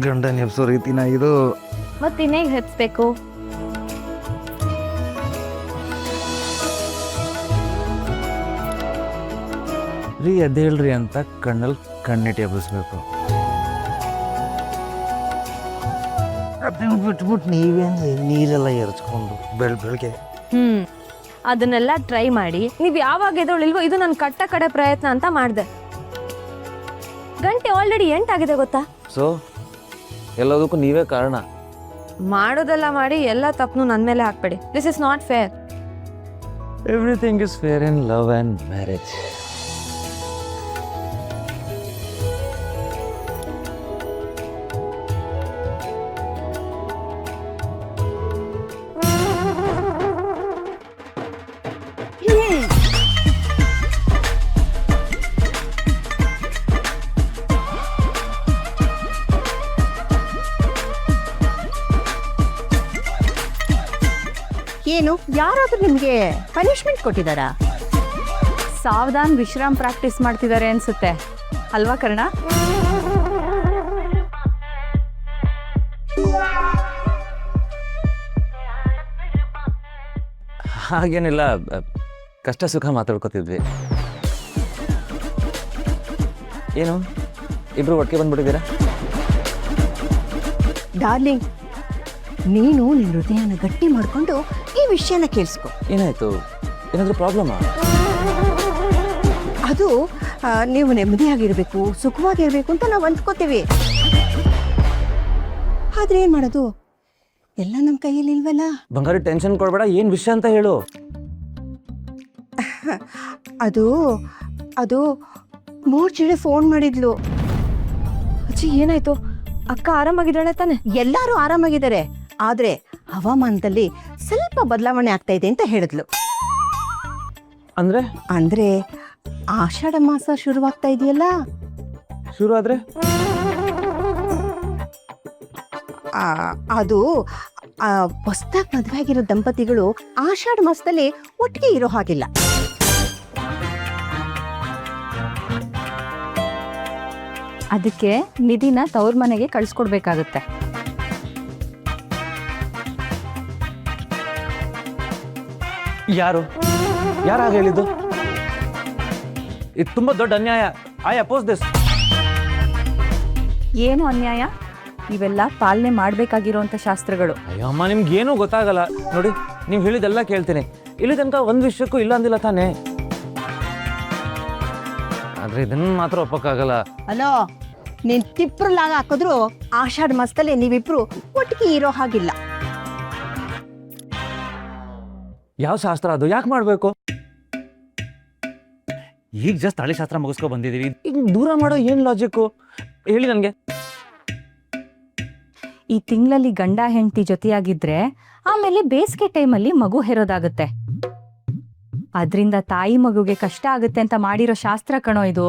ಗಂಡನ ಎಬ್ಸೋ ರೀತಿನ ಇದು. ಮತ್ತಿನ್ನೇಗೆ ಹೆಚ್ಬೇಕು? ರೀ ಎದ್ದೇಳ್ರಿ ಅಂತ ಕಣ್ಣಲ್ಲಿ ಕಣ್ಣಿಟ್ಟು ಎಬ್ಬಿಸ್ಬೇಕು. ಅದನ್ನ ಬಿಟ್ಬಿಟ್ಟು ನೀವೇನು ನೀರೆಲ್ಲ ಎರಚ್ಕೊಂಡು ಬೆಳಗ್ಗೆ ಅದನ್ನೆಲ್ಲ ಟ್ರೈ ಮಾಡಿ ನೀವು ಯಾವಾಗ ಎದೊಳಿಲ್ವೋ ಇದು ನನ್ನ ಕಟ್ಟ ಕಡೆ ಪ್ರಯತ್ನ ಅಂತ ಮಾಡಿದೆ. ಗಂಟೆ ಆಲ್ರೆಡಿ 8 ಆಗಿದೆ ಗೊತ್ತಾ? ಸೊ ಎಲ್ಲದಕ್ಕೂ ನೀವೇ ಕಾರಣ. ಮಾಡೋದೆಲ್ಲ ಮಾಡಿ ಎಲ್ಲ ತಪ್ಪನು ನನ್ನ ಮೇಲೆ ಹಾಕ್ಬೇಡಿ. This is not fair. Everything is fair in love and marriage. ಏನು ಯಾರಾದ್ರೂ ನಿಮ್ಗೆ ಪನಿಷ್ಮೆಂಟ್ ಕೊಟ್ಟಿದ್ದಾರಾ? ಸಾವಧಾನ್ ವಿಶ್ರಾಮ್ ಪ್ರಾಕ್ಟೀಸ್ ಮಾಡ್ತಿದ್ದಾರೆ ಅನ್ಸುತ್ತೆ ಅಲ್ವಾ ಕರ್ಣ? ಹಾಗೇನಿಲ್ಲ, ಕಷ್ಟ ಸುಖ ಮಾತಾಡ್ಕೋತಿದ್ವಿ. ಏನು ಇಬ್ರು ಒಟ್ಟಿಗೆ ಬಂದ್ಬಿಟ್ಟಿದ್ದೀರಾ? ಡಾರ್ಲಿಂಗ್, ನೀನು ನಿನ್ನ ಹೃದಯನ ಗಟ್ಟಿ ಮಾಡ್ಕೊಂಡು ಈ ವಿಷಯನ ಕೇಳಿಸ್ಕೊ. ಏನಾಯ್ತು? ಏನಾದರೂ ಪ್ರಾಬ್ಲಮಾ? ಅದು ನೀವು ನೆಮ್ಮದಿಯಾಗಿರ್ಬೇಕು, ಸುಖವಾಗಿರ್ಬೇಕು ಅಂತ ನಾವು ಅಂದ್ಕೋತೀವಿ. ಆದ್ರೆ ಏನ್ ಮಾಡೋದು, ಎಲ್ಲ ನಮ್ಮ ಕೈಯಲ್ಲಿ ಇಲ್ವಲ್ಲ. ಬಂಗಾರಿ ಟೆನ್ಷನ್ ಕೊಡ್ಬೇಡ, ಏನು ವಿಷಯ ಅಂತ ಹೇಳು. ಅದು ಅದು ಮೂರ್ಚಿಡೆ ಫೋನ್ ಮಾಡಿದ್ಲು. ಅಜ್ಜಿ ಏನಾಯ್ತು? ಅಕ್ಕ ಆರಾಮಾಗಿದ್ದಾಳೆ ತಾನೆ? ಎಲ್ಲರೂ ಆರಾಮಾಗಿದ್ದಾರೆ, ಆದ್ರೆ ಹವಾಮಾನದಲ್ಲಿ ಸ್ವಲ್ಪ ಬದಲಾವಣೆ ಆಗ್ತಾ ಇದೆ ಅಂತ ಹೇಳಿದ್ಲು. ಅಂದ್ರೆ ಅಂದ್ರೆ ಆಷಾಢ ಮಾಸ ಶುರುವಾಗ್ತಾ ಇದೆಯಲ್ಲ, ಶುರು ಆದ್ರೆ ಅದು ಹೊಸ್ದಾಗಿ ಮದುವೆ ಆಗಿರೋ ದಂಪತಿಗಳು ಆಷಾಢ ಮಾಸದಲ್ಲಿ ಒಟ್ಟಿಗೆ ಇರೋ ಹಾಗಿಲ್ಲ. ಅದಕ್ಕೆ ನಿಧಿನ ತವ್ರ ಮನೆಗೆ ಕಳ್ಸ್ಕೊಡ್ಬೇಕಾಗುತ್ತೆ. ಯಾರು ಯಾರಾಗ ಹೇಳಿದ್ದು? ಇದು ತುಂಬಾ ದೊಡ್ಡ ಅನ್ಯಾಯ. I oppose this. ಏನು ಅನ್ಯಾಯ? ಇವೆಲ್ಲ ಪಾಲನೆ ಮಾಡ್ಬೇಕಾಗಿರೋಂಥ ಶಾಸ್ತ್ರಗಳು. ಅಯ್ಯೋ ಅಮ್ಮ, ನಿಮ್ಗೆ ಏನೂ ಗೊತ್ತಾಗಲ್ಲ ನೋಡಿ. ನೀವು ಹೇಳಿದೆಲ್ಲ ಕೇಳ್ತೀನಿ, ಇಲ್ಲಿ ತನಕ ಒಂದು ವಿಷಯಕ್ಕೂ ಇಲ್ಲ ಅಂದಿಲ್ಲ ತಾನೇ. ಆದ್ರೆ ಇದನ್ನ ಮಾತ್ರ ಒಪ್ಪಕ್ಕಾಗಲ್ಲ. ಅಲೋ, ನೀನ್ ತಿಪ್ರಲಾಗ ಹಾಕಿದ್ರು ಆಷಾಢ ಮಾಸದಲ್ಲಿ ನೀವಿಬ್ರು ಒಟ್ಟಿಗೆ ಇರೋ ಹಾಗಿಲ್ಲ. ಯಾವ ಶಾಸ್ತ್ರ ಅದು? ಯಾಕೆ ಮಾಡ್ಬೇಕು? ಈಗ ಜಸ್ಟ್ ಹಳೆ ಶಾಸ್ತ್ರ ಮುಗಿಸ್ಕೊ ಬಂದಿದೀವಿ, ಈಗ ದೂರ ಮಾಡೋ ಏನ್ ಲಾಜಿಕ್ಕು ಹೇಳಿ ನನಗೆ. ಈ ತಿಂಗಳಲ್ಲಿ ಗಂಡ ಹೆಂಡತಿ ಜೊತೆಯಾಗಿದ್ರೆ ಆಮೇಲೆ ಬೇಸಿಗೆ ಟೈಮಲ್ಲಿ ಮಗು ಹೆರೋದಾಗುತ್ತೆ. ಅದ್ರಿಂದ ತಾಯಿ ಮಗುಗೆ ಕಷ್ಟ ಆಗುತ್ತೆ ಅಂತ ಮಾಡಿರೋ ಶಾಸ್ತ್ರ ಕಣೋ ಇದು.